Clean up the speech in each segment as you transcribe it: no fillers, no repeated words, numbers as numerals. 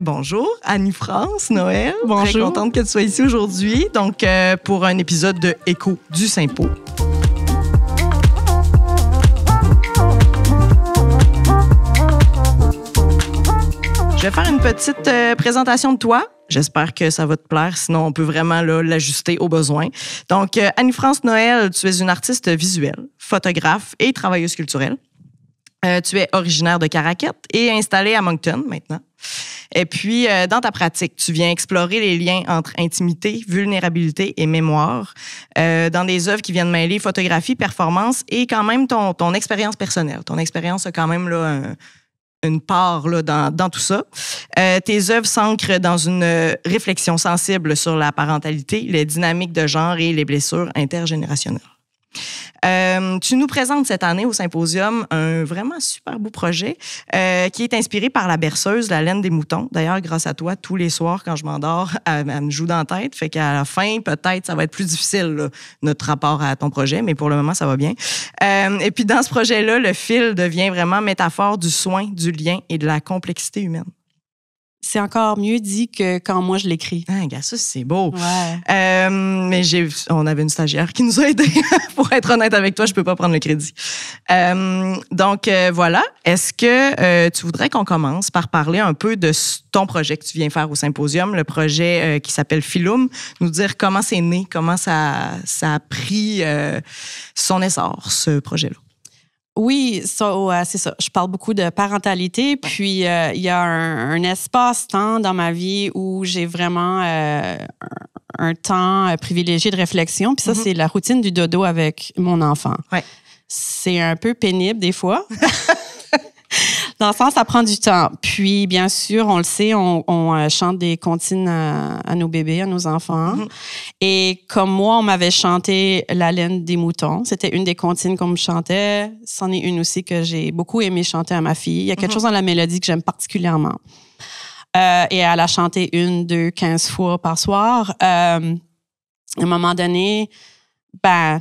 Bonjour, Annie-France Noël. Bonjour. Très contente que tu sois ici aujourd'hui. Donc, pour un épisode de Écho du Saint-Pau. Je vais faire une petite présentation de toi. J'espère que ça va te plaire, sinon on peut vraiment l'ajuster aux besoins. Donc, Annie-France Noël, tu es une artiste visuelle, photographe et travailleuse culturelle. Tu es originaire de Caraquette et installée à Moncton maintenant. Et puis, dans ta pratique, tu viens explorer les liens entre intimité, vulnérabilité et mémoire dans des œuvres qui viennent mêler photographie, performance et quand même ton expérience personnelle. Ton expérience a quand même une part dans tout ça. Tes œuvres s'ancrent dans une réflexion sensible sur la parentalité, les dynamiques de genre et les blessures intergénérationnelles. Tu nous présentes cette année au Symposium un vraiment super beau projet qui est inspiré par la berceuse La laine des moutons. D'ailleurs, grâce à toi, tous les soirs, quand je m'endors, elle me joue dans la tête. Fait qu'à la fin, peut-être, ça va être plus difficile, là, notre rapport à ton projet, mais pour le moment, ça va bien. Et puis, dans ce projet-là, le fil devient vraiment métaphore du soin, du lien et de la complexité humaine. C'est encore mieux dit que quand moi je l'écris. Ah, gars, ça, c'est beau. Ouais. Mais on avait une stagiaire qui nous a aidés. Pour être honnête avec toi, je peux pas prendre le crédit. Donc, voilà. Est-ce que tu voudrais qu'on commence par parler un peu de ton projet que tu viens faire au Symposium, le projet qui s'appelle Philum, nous dire comment c'est né, comment ça a pris son essor, ce projet-là? Oui, c'est ça. Je parle beaucoup de parentalité, puis il y a un espace-temps dans ma vie où j'ai vraiment un temps privilégié de réflexion, puis ça, c'est la routine du dodo avec mon enfant. Ouais. C'est un peu pénible des fois. Dans le sens, ça prend du temps. Puis, bien sûr, on le sait, on chante des comptines à nos bébés, à nos enfants. Mm-hmm. Et comme moi, on m'avait chanté La laine des moutons. C'était une des comptines qu'on me chantait. C'en est une aussi que j'ai beaucoup aimé chanter à ma fille. Il y a quelque chose dans la mélodie que j'aime particulièrement. Et elle a chanté 1, 2, 15 fois par soir. À un moment donné,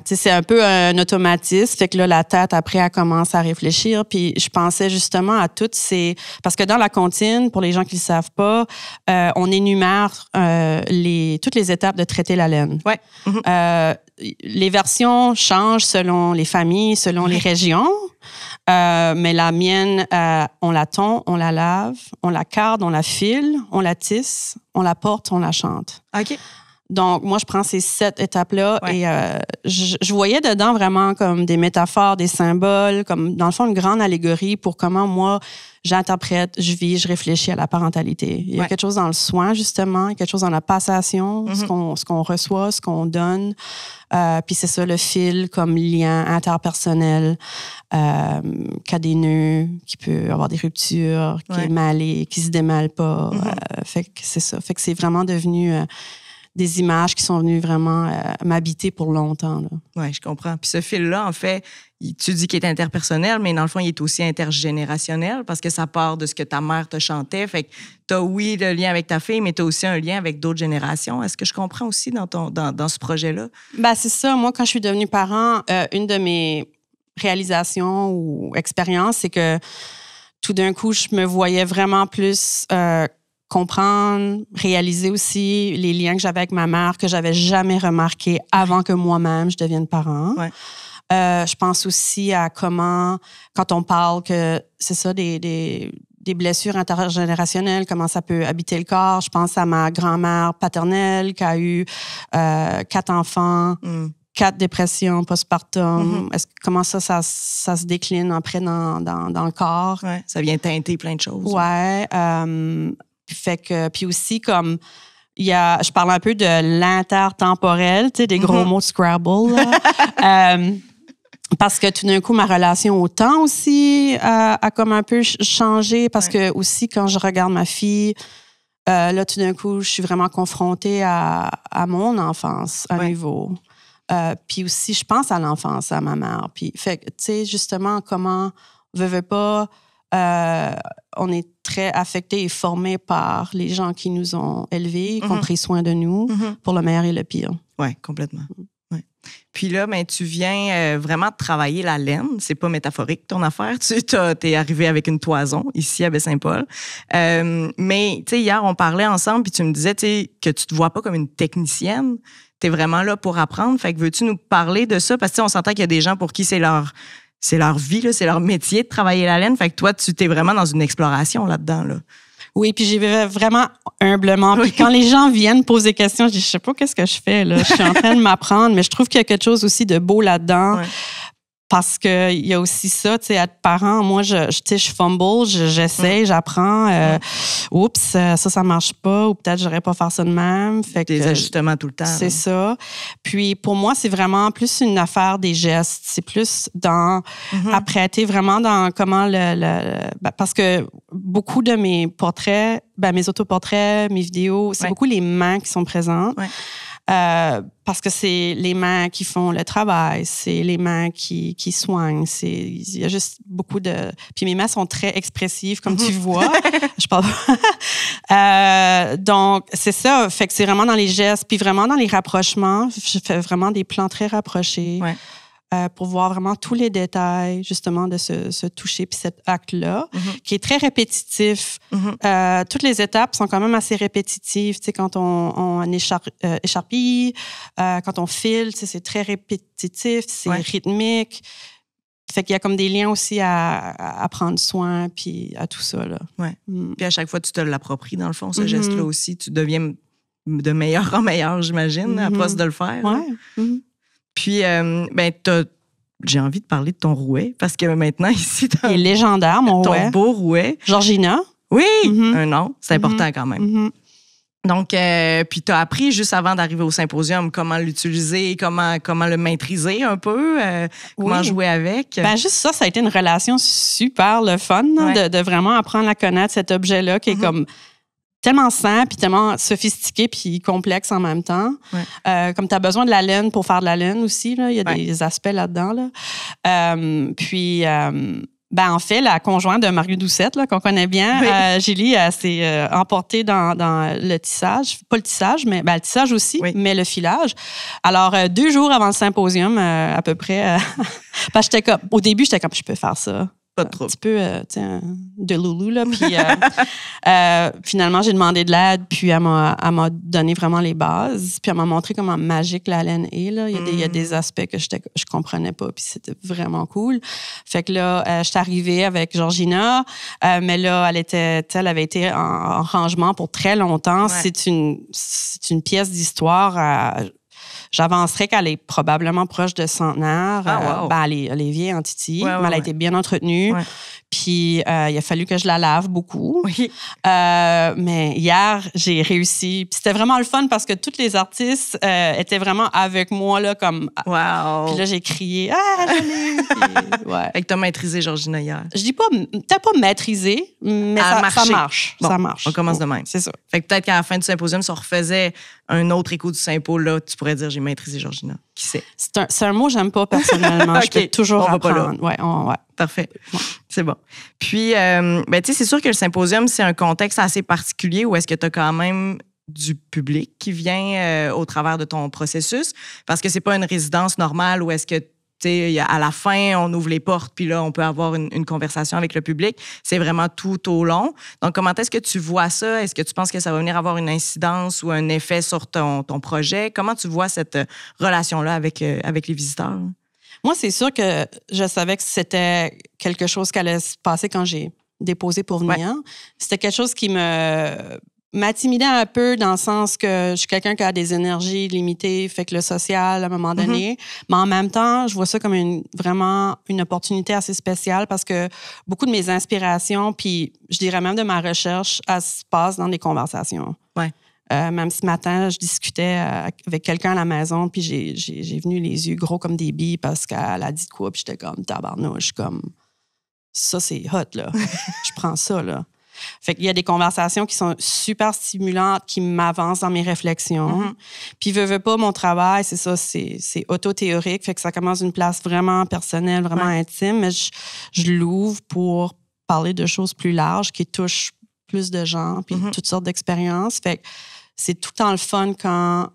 c'est un peu un automatisme. Fait que là, la tête, après, elle commence à réfléchir. Puis je pensais justement à toutes ces... Parce que dans la comptine, pour les gens qui ne le savent pas, on énumère toutes les étapes de traiter la laine. Ouais. Mm-hmm. Les versions changent selon les familles, selon les régions. Mais la mienne, on la tond, on la lave, on la carde, on la file, on la tisse, on la porte, on la chante. OK. Donc, moi, je prends ces 7 étapes-là et je voyais dedans vraiment comme des métaphores, des symboles, comme dans le fond, une grande allégorie pour comment moi, j'interprète, je vis, je réfléchis à la parentalité. Il y a quelque chose dans le soin, justement, il y a quelque chose dans la passation, ce qu'on reçoit, ce qu'on donne. Puis c'est ça, le fil comme lien interpersonnel, qui a des nœuds, qui peut avoir des ruptures, qui est mêlé, qui se démêle pas. Fait que c'est ça. Fait que c'est vraiment devenu... des images qui sont venues vraiment m'habiter pour longtemps. Oui, je comprends. Puis ce fil-là, en fait, tu dis qu'il est interpersonnel, mais dans le fond, il est aussi intergénérationnel parce que ça part de ce que ta mère te chantait. Fait que tu as, oui, le lien avec ta fille, mais tu as aussi un lien avec d'autres générations. Est-ce que je comprends aussi dans ce projet-là? C'est ça. Moi, quand je suis devenue parent, une de mes réalisations ou expériences, c'est que tout d'un coup, je me voyais vraiment plus... comprendre, réaliser aussi les liens que j'avais avec ma mère que j'avais jamais remarqués avant que moi-même je devienne parent. Ouais. Je pense aussi à comment, quand on parle que c'est ça, des blessures intergénérationnelles, comment ça peut habiter le corps. Je pense à ma grand-mère paternelle qui a eu 4 enfants, 4 dépressions postpartum. Comment ça se décline après dans le corps? Ouais, ça vient teinter plein de choses. Ouais. Fait que, puis aussi, comme, je parle un peu de l'intertemporel, tu sais, des gros mots de Scrabble, là. Parce que tout d'un coup, ma relation au temps aussi a comme un peu changé. Parce que aussi, quand je regarde ma fille, là, tout d'un coup, je suis vraiment confrontée à mon enfance à nouveau. Puis aussi, je pense à l'enfance, à ma mère. Puis, fait que, tu sais, justement, comment, veut pas... on est très affectés et formés par les gens qui nous ont élevés, qui ont pris soin de nous, pour le meilleur et le pire. Oui, complètement. Puis là, ben, tu viens vraiment travailler la laine. C'est pas métaphorique, ton affaire. T'es arrivé avec une toison ici à Baie-Saint-Paul. Mais, tu sais, hier, on parlait ensemble, puis tu me disais, tu sais, que tu te vois pas comme une technicienne. T'es vraiment là pour apprendre. Fait que veux-tu nous parler de ça? Parce que, on s'entend qu'il y a des gens pour qui c'est leur vie, là, c'est leur métier de travailler la laine. Fait que toi, tu t'es vraiment dans une exploration là-dedans, là. Oui, puis j'y vais vraiment humblement. Puis quand les gens viennent poser des questions, je dis, je sais pas qu'est-ce que je fais, là. Je suis en train de m'apprendre, mais je trouve qu'il y a quelque chose aussi de beau là-dedans. Ouais. Parce qu'il y a aussi ça, tu sais, être parent, moi, je fumble, j'essaie, j'apprends. Oups, ça marche pas, ou peut-être j'aurais pas faire ça de même. Fait des ajustements tout le temps. C'est ça. Puis pour moi, c'est vraiment plus une affaire des gestes. C'est plus dans apprêter vraiment dans comment parce que beaucoup de mes portraits, mes autoportraits, mes vidéos, c'est beaucoup les mains qui sont présentes. Ouais. Parce que c'est les mains qui font le travail, c'est les mains qui soignent. Il y a juste beaucoup de... Puis mes mains sont très expressives, comme tu vois. Je parle pas. Donc, c'est ça. Fait que c'est vraiment dans les gestes, puis vraiment dans les rapprochements. Je fais vraiment des plans très rapprochés. Ouais. Pour voir vraiment tous les détails, justement, de ce toucher puis cet acte-là, qui est très répétitif. Toutes les étapes sont quand même assez répétitives. Tu sais, quand on écharpille, quand on file, tu sais, c'est très répétitif, c'est rythmique. Fait qu'il y a comme des liens aussi à prendre soin puis à tout ça, là. Ouais. Puis à chaque fois, tu te l'appropries, dans le fond, ce geste-là aussi. Tu deviens de meilleur en meilleur, j'imagine, à force de le faire. Ouais. Puis, j'ai envie de parler de ton rouet, parce que maintenant, ici, il est légendaire, mon rouet. Ton beau rouet. Georgina. Oui, un nom, c'est important quand même. Donc, puis tu as appris juste avant d'arriver au symposium comment l'utiliser, comment le maîtriser un peu, comment jouer avec. Juste ça a été une relation super le fun, de vraiment apprendre à connaître cet objet-là qui est comme tellement simple, puis tellement sophistiqué, puis complexe en même temps. Comme tu as besoin de la laine pour faire de la laine aussi, là, il y a des aspects là-dedans. Là. En fait, la conjointe de Mario Doucette, là, qu'on connaît bien, Julie, s'est emportée dans le tissage. Pas le tissage, mais le tissage aussi, mais le filage. Alors, 2 jours avant le symposium, à peu près, parce que au début, j'étais comme, je peux faire ça. Pas de trouble. Un petit peu de loulou, là. Puis finalement, j'ai demandé de l'aide, puis elle m'a donné vraiment les bases. Puis elle m'a montré comment magique la laine est, là. Il y a des aspects que je comprenais pas, puis c'était vraiment cool. Fait que là, je suis arrivée avec Georgina, mais là, elle avait été en rangement pour très longtemps. Ouais. C'est une pièce d'histoire j'avancerais qu'elle est probablement proche de centenaire. Elle est vieille en titi, mais elle a été bien entretenue. Ouais. Puis, il a fallu que je la lave beaucoup. Oui. Mais hier, j'ai réussi. Puis c'était vraiment le fun parce que tous les artistes étaient vraiment avec moi, là, comme... Wow! Puis là, j'ai crié « Ah, je l'ai! » Fait que t'as maîtrisé Georgina hier. Je dis pas... T'as pas maîtrisé, mais ça marche. Bon, ça marche. On commence de même. C'est ça. Fait que peut-être qu'à la fin du symposium, si on refaisait un autre écho du Sympo, là, tu pourrais dire « J'ai maîtrisé Georgina ». Qui sait? C'est un mot que j'aime pas personnellement. Je peux toujours apprendre. Ouais. Parfait. Ouais. C'est bon. Puis, tu sais, c'est sûr que le symposium, c'est un contexte assez particulier où est-ce que tu as quand même du public qui vient au travers de ton processus, parce que c'est pas une résidence normale où est-ce que, tu sais, à la fin, on ouvre les portes, puis là, on peut avoir une conversation avec le public. C'est vraiment tout au long. Donc, comment est-ce que tu vois ça? Est-ce que tu penses que ça va venir avoir une incidence ou un effet sur ton projet? Comment tu vois cette relation-là avec les visiteurs? Moi, c'est sûr que je savais que c'était quelque chose qui allait se passer quand j'ai déposé pour venir. Ouais. C'était quelque chose qui m'intimidait un peu dans le sens que je suis quelqu'un qui a des énergies limitées, fait que le social, à un moment donné. Mais en même temps, je vois ça comme vraiment une opportunité assez spéciale parce que beaucoup de mes inspirations, puis je dirais même de ma recherche, elles se passent dans des conversations. Ouais. Même ce matin, je discutais avec quelqu'un à la maison, puis j'ai venu les yeux gros comme des billes parce qu'elle a dit de quoi, puis j'étais comme tabarnouche, comme ça, c'est hot, là. Je prends ça, là. Fait qu'il y a des conversations qui sont super stimulantes, qui m'avancent dans mes réflexions. Puis, veux pas, mon travail, c'est ça, c'est auto-théorique, fait que ça commence d'une place vraiment personnelle, vraiment intime, mais je l'ouvre pour parler de choses plus larges qui touchent plus de gens, puis toutes sortes d'expériences. Fait que c'est tout le temps le fun quand,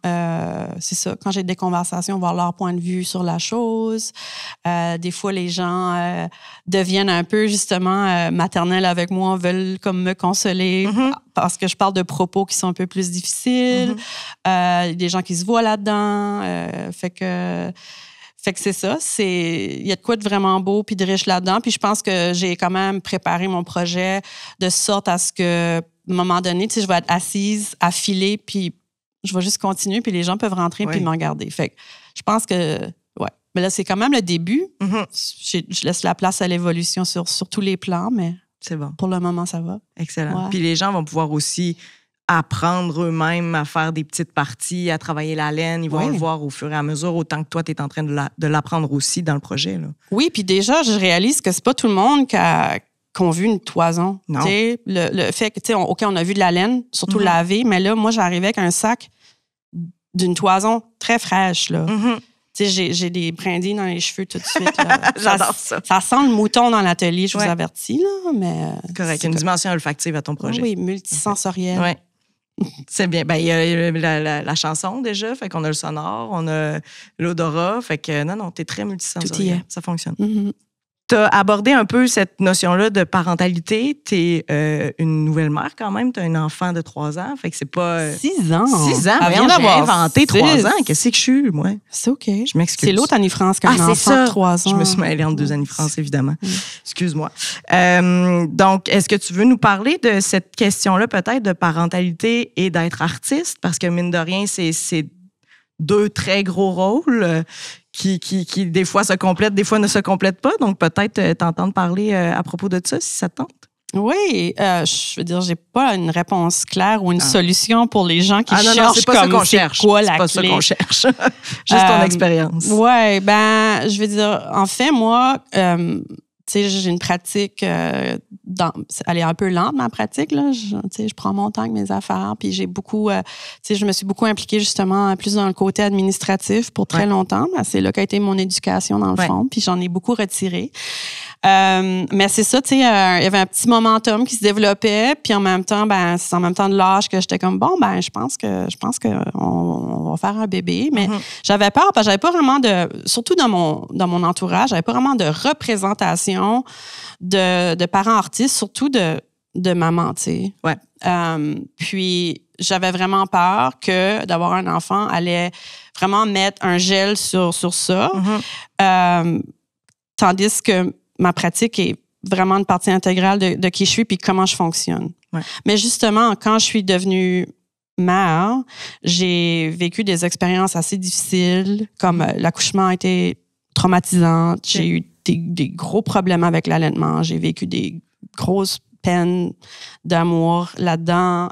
c'est ça, quand j'ai des conversations, voir leur point de vue sur la chose. Des fois, les gens deviennent un peu, justement, maternels avec moi, veulent comme me consoler parce que je parle de propos qui sont un peu plus difficiles. Des gens qui se voient là-dedans. Fait que c'est ça. Il y a de quoi de vraiment beau puis de riche là-dedans. Puis je pense que j'ai quand même préparé mon projet de sorte à ce que, à un moment donné, tu sais, je vais être assise, affilée, puis je vais juste continuer, puis les gens peuvent rentrer puis me regarder. Fait que je pense que, ouais. Mais là, c'est quand même le début. Je laisse la place à l'évolution sur tous les plans, mais c'est bon. Pour le moment, ça va. Excellent. Ouais. Puis les gens vont pouvoir aussi apprendre eux-mêmes à faire des petites parties, à travailler la laine. Ils vont le voir au fur et à mesure, autant que toi, tu es en train de l'apprendre aussi dans le projet. Là. Oui, puis déjà, je réalise que c'est pas tout le monde qui ont vu une toison. Non. Le fait que, OK, on a vu de la laine, surtout lavée, mais là, moi, j'arrivais avec un sac d'une toison très fraîche. Là. J'ai des brindilles dans les cheveux tout de suite. Là. J'adore ça. Ça sent le mouton dans l'atelier, je vous avertis. Là, mais correct. Il y a une dimension olfactive à ton projet. Oui, multisensorielle. Oui. C'est bien. Ben, il y a la chanson déjà, fait qu'on a le sonore, on a l'odorat, fait que non, t'es très multisensoriel. Tout y est. Ça fonctionne. Tu as abordé un peu cette notion-là de parentalité. Tu es une nouvelle mère quand même. Tu as un enfant de 3 ans. Fait que c'est pas. 6 ans. 6 ans. Rien d'avoir inventé 3 ans. Qu'est-ce que je suis, moi? C'est OK. Je m'excuse. C'est l'autre Annie-France qui a un enfant de 3 ans. Je me suis mêlée entre 2 Annie-France, évidemment. Excuse-moi. Donc, est-ce que tu veux nous parler de cette question-là, peut-être, de parentalité et d'être artiste? Parce que, mine de rien, c'est 2 très gros rôles qui des fois se complètent, des fois ne se complètent pas. Donc, peut-être t'entendre parler à propos de ça, si ça te tente. Oui, je veux dire, j'ai pas une réponse claire ou une solution pour les gens qui cherchent c'est pas comme ça qu'on cherche. Quoi la c'est pas clé. Ça qu'on cherche. Juste ton expérience. Oui, ben, je veux dire, en fait, moi, tu sais, j'ai une pratique, elle est un peu lente, ma pratique, là. Je prends mon temps avec mes affaires, puis j'ai beaucoup, tu sais, je me suis beaucoup impliquée, justement, plus dans le côté administratif pour très longtemps. Ben, c'est là qu'a été mon éducation, dans le fond, puis j'en ai beaucoup retiré. Mais c'est ça, tu sais, il y avait un petit momentum qui se développait, puis en même temps, ben, c'est en même temps de l'âge que j'étais comme, bon, ben, je pense que on va faire un bébé. Mais j'avais peur, parce que j'avais pas vraiment surtout dans mon entourage, j'avais pas vraiment de représentation de parents artistes, surtout de maman, tu sais. Ouais. Puis j'avais vraiment peur que d'avoir un enfant allait vraiment mettre un gel sur ça. Tandis que ma pratique est vraiment une partie intégrale de qui je suis puis comment je fonctionne. Ouais. Mais justement, quand je suis devenue mère, j'ai vécu des expériences assez difficiles, comme l'accouchement a été traumatisant. J'ai eu des gros problèmes avec l'allaitement. J'ai vécu des grosses peines d'amour là-dedans.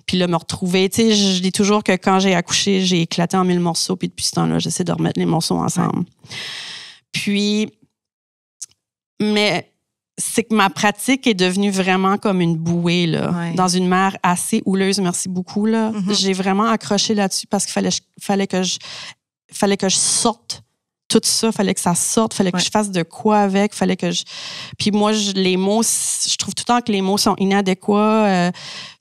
Puis là, me retrouver, tu sais, je dis toujours que quand j'ai accouché, j'ai éclaté en 1000 morceaux, puis depuis ce temps-là, j'essaie de remettre les morceaux ensemble. Ouais. Puis, mais c'est que ma pratique est devenue vraiment comme une bouée, là, dans une mer assez houleuse, merci beaucoup, là. J'ai vraiment accroché là-dessus parce qu'il fallait que je sorte tout ça, fallait que ça sorte, fallait que je fasse de quoi avec, fallait que je... Puis moi, les mots, je trouve tout le temps que les mots sont inadéquats.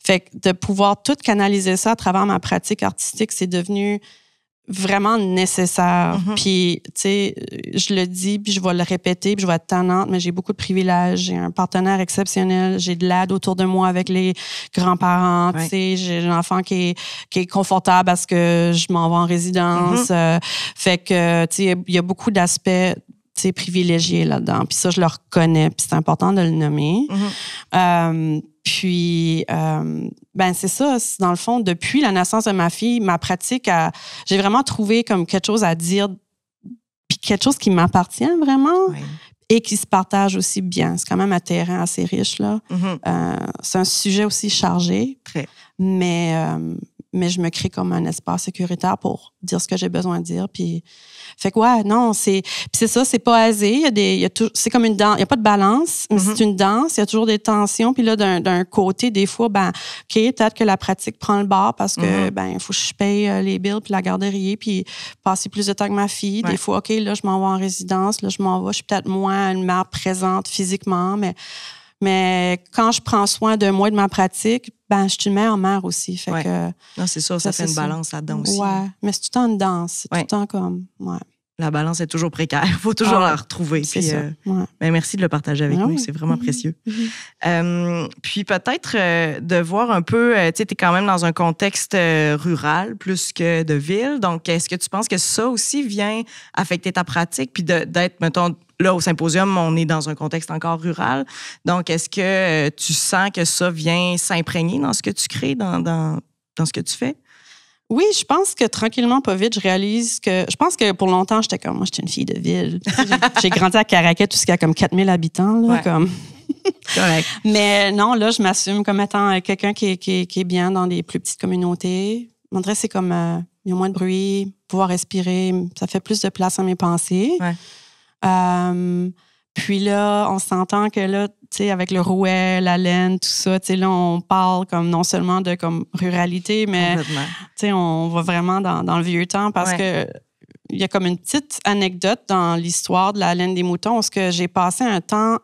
Fait que de pouvoir tout canaliser ça à travers ma pratique artistique, c'est devenu vraiment nécessaire. Puis, tu sais, je le dis, puis je vais le répéter, puis je vais être tannante, mais j'ai beaucoup de privilèges. J'ai un partenaire exceptionnel. J'ai de l'aide autour de moi avec les grands-parents. Tu sais, j'ai un enfant qui est confortable parce que je m'en vais en résidence. Fait que, tu sais, il y a beaucoup d'aspects, tu sais, privilégiés là-dedans. Puis ça, je le reconnais, puis c'est important de le nommer. Puis, ben c'est ça. Dans le fond, depuis la naissance de ma fille, ma pratique, j'ai vraiment trouvé comme quelque chose à dire, puis quelque chose qui m'appartient vraiment et qui se partage aussi bien. C'est quand même un terrain assez riche, là. C'est un sujet aussi chargé, mais je me crée comme un espace sécuritaire pour dire ce que j'ai besoin de dire. Puis, fait que ouais, non, c'est ça, c'est pas aisé. C'est comme une danse. Il n'y a pas de balance, mais c'est une danse. Il y a toujours des tensions. Puis là, d'un côté, des fois, ben, OK, peut-être que la pratique prend le bord parce que, ben, il faut que je paye les bills puis la garderie puis passer plus de temps avec ma fille. Des fois, OK, là, je m'en vais en résidence. Là, je suis peut-être moins une mère présente physiquement, mais quand je prends soin de moi et de ma pratique, Ben, je suis une meilleure mère aussi. Fait que, non, c'est sûr, ça fait une balance là-dedans aussi. Ouais, mais c'est tout le temps une danse. C'est tout le temps comme... Ouais. La balance est toujours précaire. Il faut toujours la retrouver. C'est puis, ça. Ben, merci de le partager avec nous. C'est vraiment précieux. Puis peut-être de voir un peu, tu sais, tu es quand même dans un contexte rural plus que de ville. Donc, est-ce que tu penses que ça aussi vient affecter ta pratique? Puis d'être, mettons, là, au symposium, on est dans un contexte encore rural. Donc, est-ce que tu sens que ça vient s'imprégner dans ce que tu crées, dans ce que tu fais? Oui, je pense que tranquillement, pas vite, je réalise que... Je pense que pour longtemps, j'étais une fille de ville. J'ai grandi à Caraquet, tout ce qui a comme 4000 habitants. Là, comme... Correct. Mais non, là, je m'assume comme étant quelqu'un qui est bien dans des plus petites communautés. On dirait que c'est comme... il y a moins de bruit, pouvoir respirer. Ça fait plus de place à mes pensées. Puis là, on s'entend que là, tu sais, avec le rouet, la laine, tout ça, tu sais, là, on parle comme non seulement de comme ruralité, mais tu sais, on va vraiment dans le vieux temps parce que il y a comme une petite anecdote dans l'histoire de la laine des moutons, parce que j'ai passé un temps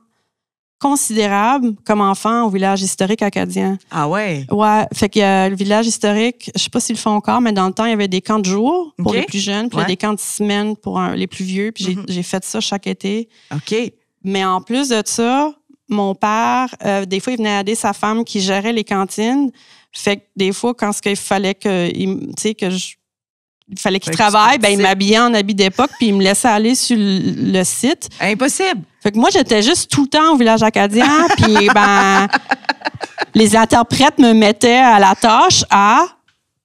considérable comme enfant au village historique acadien. Ah ouais? Ouais, fait qu'il y a le village historique, je sais pas s'ils le font encore, mais dans le temps, il y avait des camps de jour pour les plus jeunes, puis il y a des camps de semaine pour les plus vieux, puis j'ai fait ça chaque été. OK. Mais en plus de ça, mon père, des fois, il venait aider sa femme qui gérait les cantines. Fait que des fois, quand il fallait qu'il travaille, ben il m'habillait en habit d'époque puis il me laissait aller sur le site. Impossible! Fait que moi, j'étais juste tout le temps au village acadien puis ben les interprètes me mettaient à la tâche à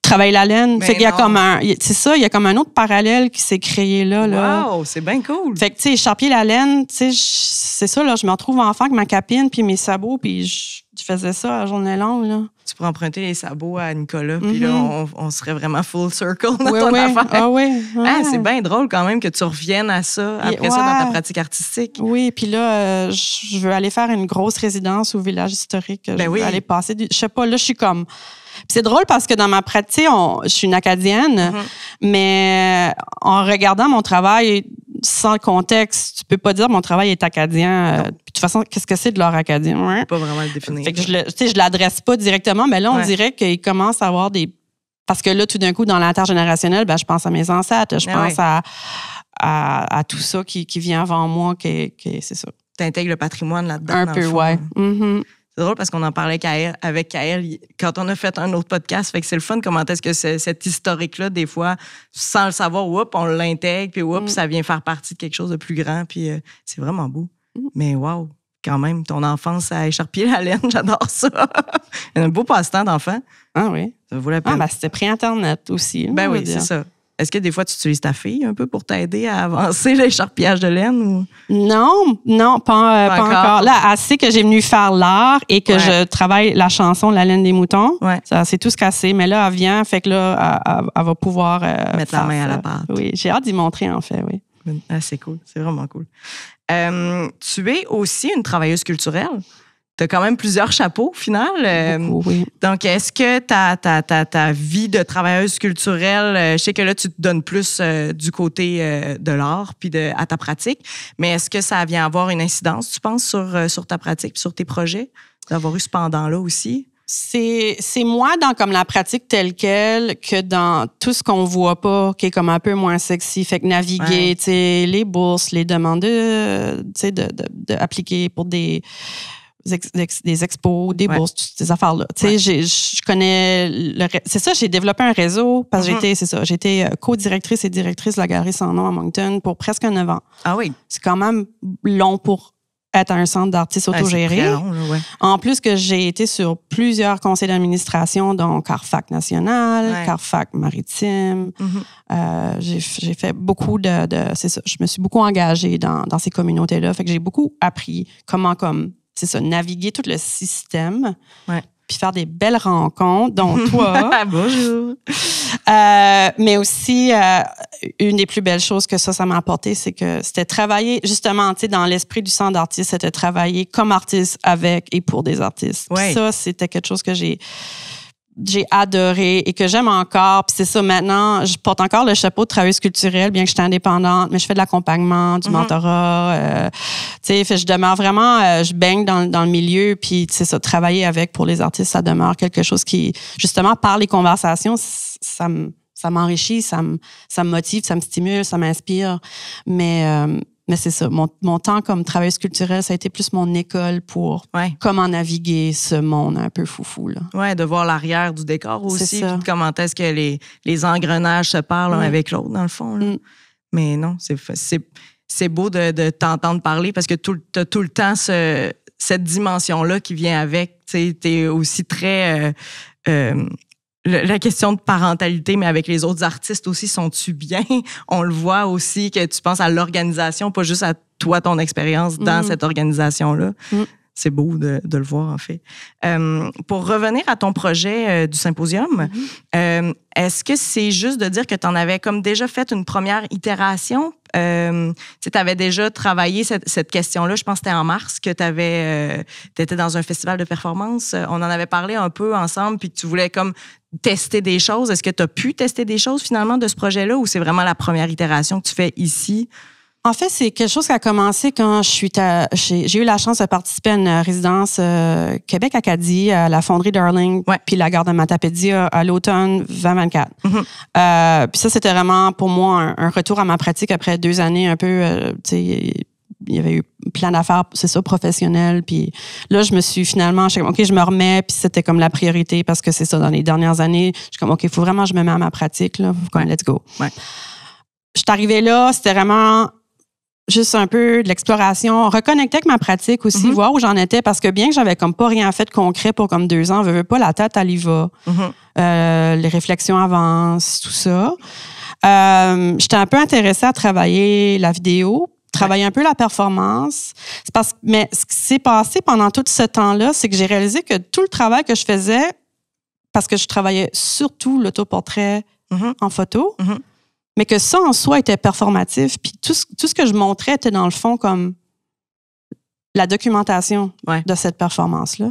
travailler la laine. Fait qu'il y a comme c'est ça, il y a comme un autre parallèle qui s'est créé là. Wow, c'est bien cool. Fait que tu sais, écharpier la laine, tu sais, c'est ça là, je me retrouve enfant avec ma capine puis mes sabots puis je faisais ça à journée longue là. Tu pourrais emprunter les sabots à Nicolas, puis là, on serait vraiment full circle dans ton affaire. Ah oui. C'est bien drôle quand même que tu reviennes à ça, après ça, dans ta pratique artistique. Oui, puis là, je veux aller faire une grosse résidence au village historique. Je veux aller passer je sais pas, là, je suis comme... Puis c'est drôle parce que dans ma pratique, je suis une Acadienne, mais en regardant mon travail sans le contexte, tu peux pas dire mon travail est acadien. Puis de toute façon, qu'est-ce que c'est de l'art acadien? Je peux pas vraiment le définir. Fait que je l'adresse pas directement, mais là, on dirait qu'il commence à avoir des... Parce que là, tout d'un coup, dans l'intergénérationnel, ben, je pense à mes ancêtres, je pense à tout ça qui vient avant moi, c'est ça. Tu intègres le patrimoine là-dedans. Un peu, ouais. C'est drôle parce qu'on en parlait avec Kaël quand on a fait un autre podcast. Fait que c'est le fun comment est-ce que cet historique-là, des fois, sans le savoir, on l'intègre, puis ça vient faire partie de quelque chose de plus grand. Puis c'est vraiment beau. Mais wow, quand même, ton enfance à écharpier la laine, j'adore ça. Un beau passe-temps d'enfant. Ah oui. Ça vaut la peine. Ben, c'était pré-Internet aussi. Ben oui, c'est ça. Est-ce que des fois, tu utilises ta fille un peu pour t'aider à avancer l'écharpillage de laine? Ou... Non, pas encore. Là, elle sait que j'ai venu faire l'art et que je travaille la chanson La laine des moutons. Ouais. Ça, c'est tout ce qu'elle sait. Mais là, elle vient, fait que là, elle va pouvoir mettre la main à la pâte. Oui, j'ai hâte d'y montrer, en fait, oui. Ah, c'est cool. C'est vraiment cool. Tu es aussi une travailleuse culturelle. Tu as quand même plusieurs chapeaux, au final. Beaucoup, oui. Donc, est-ce que ta vie de travailleuse culturelle, je sais que là, tu te donnes plus du côté de l'art puis à ta pratique, mais est-ce que ça vient avoir une incidence, tu penses, sur ta pratique puis sur tes projets, d'avoir eu ce pendant-là aussi? C'est moins dans comme la pratique telle quelle que dans tout ce qu'on voit pas, qui est comme un peu moins sexy. Fait que naviguer, tu sais, les bourses, les demandes de appliquer pour des expos, des bourses, toutes ces affaires-là. Tu sais, je connais... C'est ça, j'ai développé un réseau parce que j'étais co-directrice et directrice de la Galerie Sans Nom à Moncton pour presque 9 ans. Ah oui? C'est quand même long pour être un centre d'artistes autogéré. C'est très long, là, En plus que j'ai été sur plusieurs conseils d'administration, dont Carfac National, Carfac Maritime. J'ai fait beaucoup c'est ça, je me suis beaucoup engagée dans ces communautés-là. Fait que j'ai beaucoup appris comment c'est ça, naviguer tout le système, puis faire des belles rencontres, dont toi. Bonjour! Mais aussi, une des plus belles choses que ça m'a apporté, c'est que c'était travailler, justement, tu sais, dans l'esprit du centre d'artiste, c'était travailler comme artiste avec et pour des artistes. Puis ça, c'était quelque chose que j'ai j'ai adoré et que j'aime encore. Puis c'est ça, maintenant, je porte encore le chapeau de travailleuse culturelle, bien que je suis indépendante, mais je fais de l'accompagnement, du mentorat. Tu sais, je demeure vraiment, je baigne dans le milieu. Puis c'est ça, travailler avec pour les artistes, ça demeure quelque chose qui, justement, par les conversations, ça m'enrichit, ça me motive, ça me stimule, ça m'inspire. Mais c'est ça, mon temps comme travailleuse culturelle, ça a été plus mon école pour comment naviguer ce monde un peu foufou. Oui, de voir l'arrière du décor aussi, puis comment est-ce que les engrenages se parlent l'un avec l'autre, dans le fond. Là. Mais non, c'est beau de t'entendre parler parce que tu as tout le temps cette dimension-là qui vient avec. Tu es aussi très... la question de parentalité, mais avec les autres artistes aussi, sont-tu bien? On le voit aussi que tu penses à l'organisation, pas juste à toi, ton expérience dans cette organisation-là. C'est beau de le voir, en fait. Pour revenir à ton projet du symposium, est-ce que c'est juste de dire que tu en avais comme déjà fait une première itération? Tu avais déjà travaillé cette question-là. Je pense que c'était en mars que tu étais dans un festival de performance. On en avait parlé un peu ensemble, puis que tu voulais comme tester des choses. Est-ce que tu as pu tester des choses finalement de ce projet-là ou c'est vraiment la première itération que tu fais ici? En fait, c'est quelque chose qui a commencé quand j'ai eu la chance de participer à une résidence Québec-Acadie à la Fonderie Darling puis la gare de Matapédia à l'automne 2024. Puis ça, c'était vraiment pour moi un retour à ma pratique après 2 années un peu, tu sais, il y avait eu plein d'affaires, c'est ça, professionnelles. Puis là, je me suis finalement, OK, je me remets, puis c'était comme la priorité parce que c'est ça, dans les dernières années, je suis comme, OK, il faut vraiment que je me mets à ma pratique, là. Comme, let's go. Je suis arrivée là, c'était vraiment juste un peu de l'exploration, reconnecter avec ma pratique aussi, voir où j'en étais, parce que bien que j'avais comme pas rien fait de concret pour comme 2 ans, veux pas, la tête, elle y va. Les réflexions avancent, tout ça. J'étais un peu intéressée à travailler la vidéo, travailler un peu la performance. Mais ce qui s'est passé pendant tout ce temps-là, c'est que j'ai réalisé que tout le travail que je faisais, parce que je travaillais surtout l'autoportrait en photo, mais que ça, en soi, était performatif. Puis tout ce que je montrais était, dans le fond, comme la documentation de cette performance-là.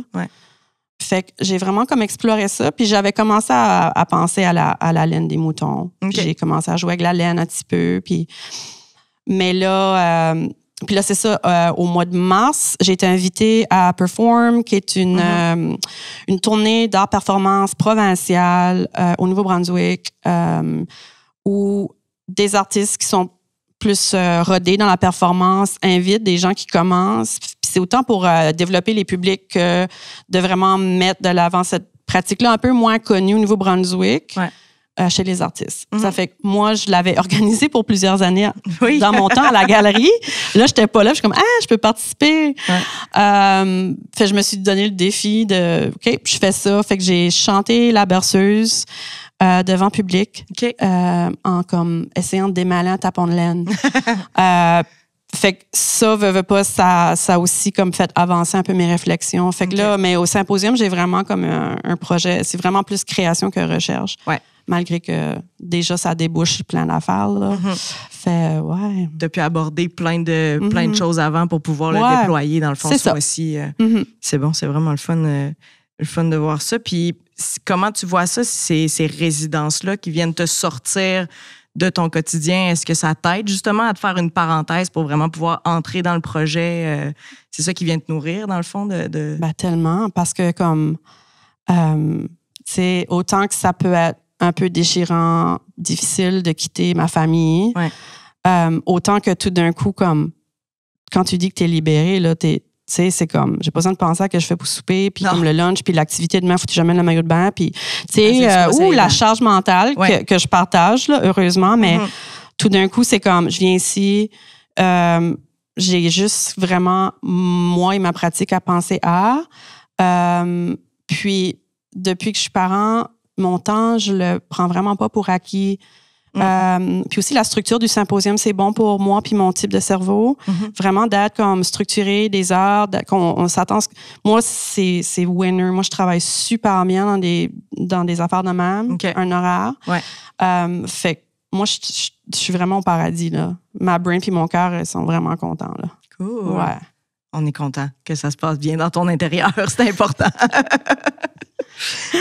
Fait que j'ai vraiment comme exploré ça. Puis j'avais commencé à penser à la laine des moutons. J'ai commencé à jouer avec la laine un petit peu. Mais là... Puis là, c'est ça, au mois de mars, j'ai été invitée à Perform, qui est une tournée d'art-performance provinciale au Nouveau-Brunswick, où des artistes qui sont plus rodés dans la performance invitent des gens qui commencent. Puis c'est autant pour développer les publics que de vraiment mettre de l'avant cette pratique-là un peu moins connue au Nouveau-Brunswick chez les artistes. Ça fait que moi, je l'avais organisé pour plusieurs années dans mon temps à la galerie. Là, j'étais pas là. Je suis comme, je peux participer. Fait je me suis donné le défi de, OK, je fais ça. Fait que j'ai chanté La Berceuse devant public, en comme essayant de démêler un tapon de laine. Fait que ça, veut pas, ça aussi comme fait avancer un peu mes réflexions. Fait que là, mais au symposium, j'ai vraiment comme un projet, c'est vraiment plus création que recherche. Malgré que déjà, ça débouche plein d'affaires, là. Fait, Tu as pu aborder plein de choses avant pour pouvoir le déployer, dans le fond, ce mois-ci. C'est bon, c'est vraiment le fun de voir ça. Puis, comment tu vois ça, ces résidences-là qui viennent te sortir de ton quotidien? Est-ce que ça t'aide justement à te faire une parenthèse pour vraiment pouvoir entrer dans le projet? C'est ça qui vient te nourrir, dans le fond? Ben, tellement, parce que comme, c'est autant que ça peut être un peu déchirant, difficile de quitter ma famille, autant que tout d'un coup, comme, quand tu dis que t'es libéré, là, tu sais, c'est comme, j'ai pas besoin de penser à ce que je fais pour souper, puis comme le lunch, puis l'activité demain, faut que j'amène le maillot de bain, puis, tu sais, ou la charge mentale que je partage, là, heureusement, mais tout d'un coup, c'est comme, je viens ici, j'ai juste vraiment moi et ma pratique à penser à. Puis, depuis que je suis parent, mon temps, je le prends vraiment pas pour acquis. Puis aussi, la structure du symposium, c'est bon pour moi puis mon type de cerveau. Vraiment d'être comme structuré, des heures, qu'on s'attend. Moi, c'est winner. Moi, je travaille super bien dans des affaires de même, un horaire. Fait que moi, je suis vraiment au paradis, là. Ma brain puis mon cœur, ils sont vraiment contents, là. Cool. On est content que ça se passe bien dans ton intérieur. C'est important.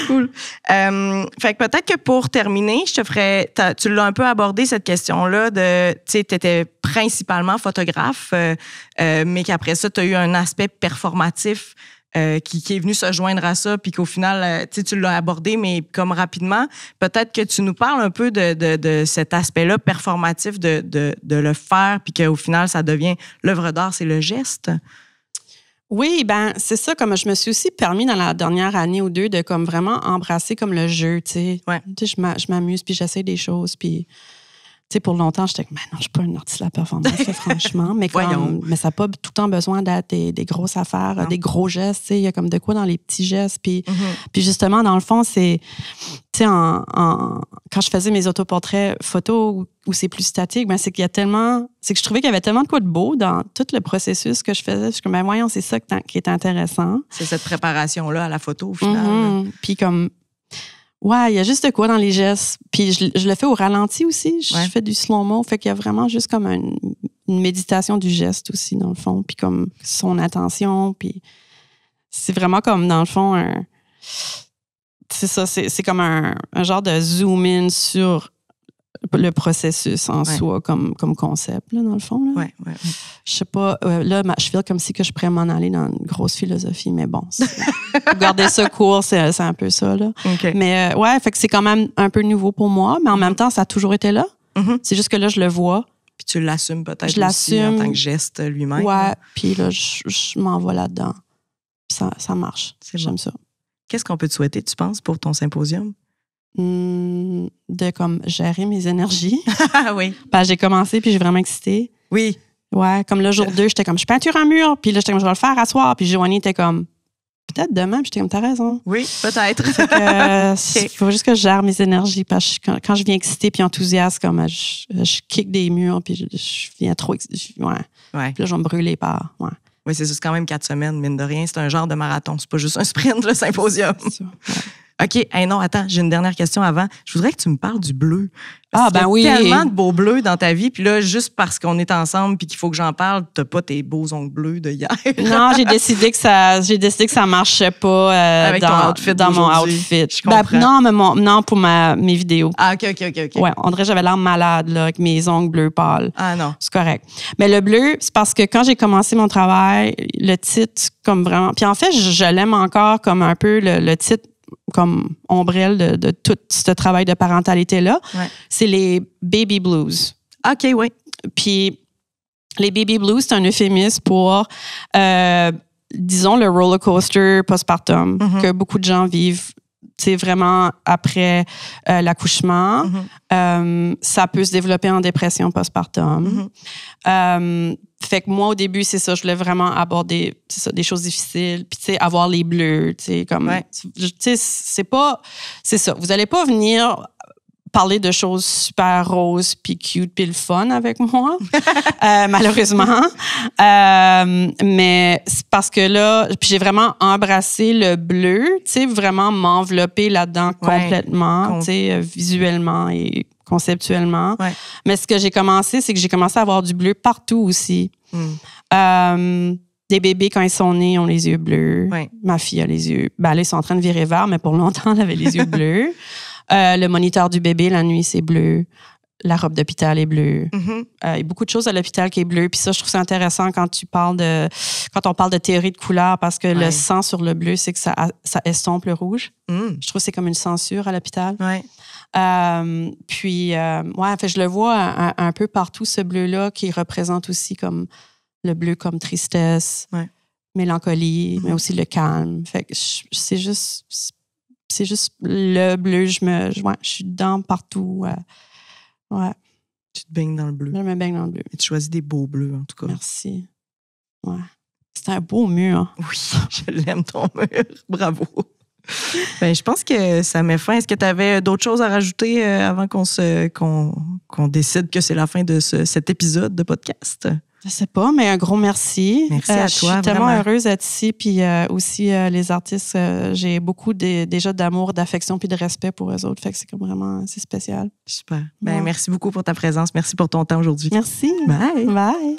Cool. Fait que peut-être que pour terminer, je te ferais... Tu l'as un peu abordé, cette question-là de... Tu sais, tu étais principalement photographe, mais qu'après ça, tu as eu un aspect performatif qui est venu se joindre à ça, puis qu'au final, tu l'as abordé, mais comme rapidement, peut-être que tu nous parles un peu de cet aspect-là performatif, de le faire, puis qu'au final, ça devient l'œuvre d'art, c'est le geste. Oui, ben c'est ça, comme je me suis aussi permis dans la dernière année ou deux de comme vraiment embrasser comme le jeu, tu sais. Ouais. Tu sais, je m'amuse, puis j'essaie des choses, puis... Tu sais, pour longtemps, j'étais comme, non, je suis pas une artiste de la performance, là, franchement. Mais, mais ça n'a pas tout le temps besoin d'être des grosses affaires, des gros gestes. Tu sais, il y a comme de quoi dans les petits gestes. Puis, puis justement, dans le fond, c'est, tu sais, quand je faisais mes autoportraits photos où c'est plus statique, ben, c'est que je trouvais qu'il y avait tellement de quoi de beau dans tout le processus que je faisais. Je suis comme, ben, voyons, c'est ça qui est intéressant. C'est cette préparation-là à la photo, au final. Puis comme... Ouais, il y a juste de quoi dans les gestes. Puis je le fais au ralenti aussi. Je fais du slow-mo. Fait qu'il y a vraiment juste comme une méditation du geste aussi, dans le fond. Puis comme son attention. Puis c'est vraiment comme, dans le fond, c'est ça, c'est comme un genre de zoom-in sur le processus en soi comme concept, là, dans le fond. Là. Ouais. Je sais pas, là, je feel comme si que je pourrais m'en aller dans une grosse philosophie, mais bon, pour garder ça court, c'est un peu ça, là. Okay. Mais ouais, fait que c'est quand même un peu nouveau pour moi, mais en même temps, ça a toujours été là. C'est juste que là, je le vois. Puis tu l'assumes peut-être je aussi en tant que geste lui-même. Ouais, puis là, je m'en vais là-dedans. Puis ça marche. J'aime ça. Qu'est-ce qu'on peut te souhaiter, tu penses, pour ton symposium? De comme gérer mes énergies. Oui. Ben, j'ai commencé, puis j'ai vraiment excité. Oui. Ouais, comme le jour 2, j'étais comme, je peinture un mur, puis là, j'étais comme, je vais le faire à soir, puis Joanie était comme, peut-être demain, puis j'étais comme, t'as raison. Oui, peut-être. Il faut juste que je gère mes énergies, parce que quand je viens excitée puis enthousiaste, comme, je kick des murs, puis je viens trop excitée. Ouais. Puis là, je vais me brûler par. Ouais. Oui, c'est quand même 4 semaines, mine de rien. C'est un genre de marathon. C'est pas juste un sprint, le symposium. C'est ça, ouais. OK. Hey, non, attends, j'ai une dernière question avant. Je voudrais que tu me parles du bleu. Oui. Il y a tellement de beaux bleus dans ta vie. Puis là, juste parce qu'on est ensemble puis qu'il faut que j'en parle, t'as pas tes beaux ongles bleus de hier. Non, j'ai décidé que ça marchait pas avec ton outfit dans mon outfit. Je comprends. Non, pour mes vidéos. Ah, OK. Ouais, on dirait que j'avais l'air malade là, avec mes ongles bleus pâles. Ah non. C'est correct. Mais le bleu, c'est parce que quand j'ai commencé mon travail, le titre, comme vraiment... Puis en fait, je l'aime encore comme un peu le titre comme ombrelle de tout ce travail de parentalité-là, c'est les baby blues. OK, oui. Puis les baby blues, c'est un euphémisme pour, disons, le roller coaster postpartum que beaucoup de gens vivent. C'est vraiment après l'accouchement. Ça peut se développer en dépression postpartum. Fait que moi, au début, c'est ça, je voulais vraiment aborder des choses difficiles, puis tu sais, avoir les bleus, tu sais, comme... Tu sais, c'est ça. Vous allez pas venir parler de choses super roses, puis cute, puis le fun avec moi, malheureusement. Mais c'est parce que là, puis j'ai vraiment embrassé le bleu, tu sais, vraiment m'envelopper là-dedans complètement, tu sais, visuellement et conceptuellement. Mais ce que j'ai commencé, c'est que j'ai commencé à avoir du bleu partout aussi. Des bébés, quand ils sont nés, ont les yeux bleus. Ma fille a les yeux... Ben, là, ils sont en train de virer vert, mais pour longtemps, elle avait les yeux bleus. Le moniteur du bébé, la nuit, c'est bleu. La robe d'hôpital est bleue. Il y a beaucoup de choses à l'hôpital qui est bleu. Puis ça, je trouve ça intéressant quand on parle de théorie de couleur, parce que le sang sur le bleu, c'est que ça estompe le rouge. Je trouve que c'est comme une censure à l'hôpital. Puis, fait, je le vois un peu partout, ce bleu-là, qui représente aussi comme le bleu comme tristesse, mélancolie, mais aussi le calme. Fait que c'est juste le bleu. Je suis dedans partout. Tu te baignes dans le bleu. Je me baigne dans le bleu. Et tu choisis des beaux bleus, en tout cas. Merci. Ouais. C'est un beau mur. Oui, je l'aime, ton mur. Bravo. Ben, je pense que ça met fin. Est-ce que tu avais d'autres choses à rajouter avant qu'on décide que c'est la fin de cet épisode de podcast? Je sais pas, mais un gros merci. Merci à toi. Je suis tellement heureuse d'être ici. Puis aussi, les artistes, j'ai beaucoup déjà d'amour, d'affection puis de respect pour eux autres. Fait que c'est comme vraiment, c'est spécial. Super. Ben, merci beaucoup pour ta présence. Merci pour ton temps aujourd'hui. Merci. Bye. Bye.